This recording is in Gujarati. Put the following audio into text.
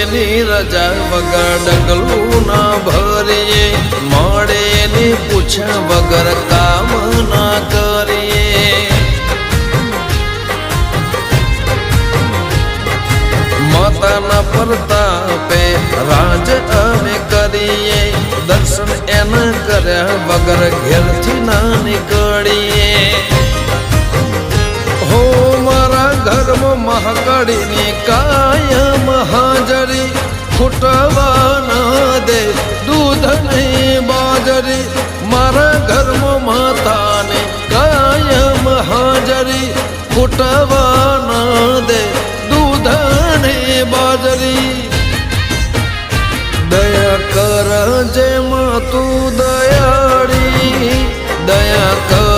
એની રજા વગર ડગલું ના ભરીએ, મળે એની પૂછા વગર કામ ના કરીએ। માતાના પ્રતાપે રાજ અમે કરીએ, દર્શન એના કર્યા વગર ઘેરથી ના નીકળીએ। હો મારા ઘરમાં મહાકાળીની કાયમ હાજરી, ખૂટવા ના દે દૂધ નહીં બાજરી। મારા ઘરમાં માતાને કાયમ હાજરી, ખૂટવા ના દે દૂધ નહીં બાજરી। દયા કર જે માં તું દયાળી, દયા કર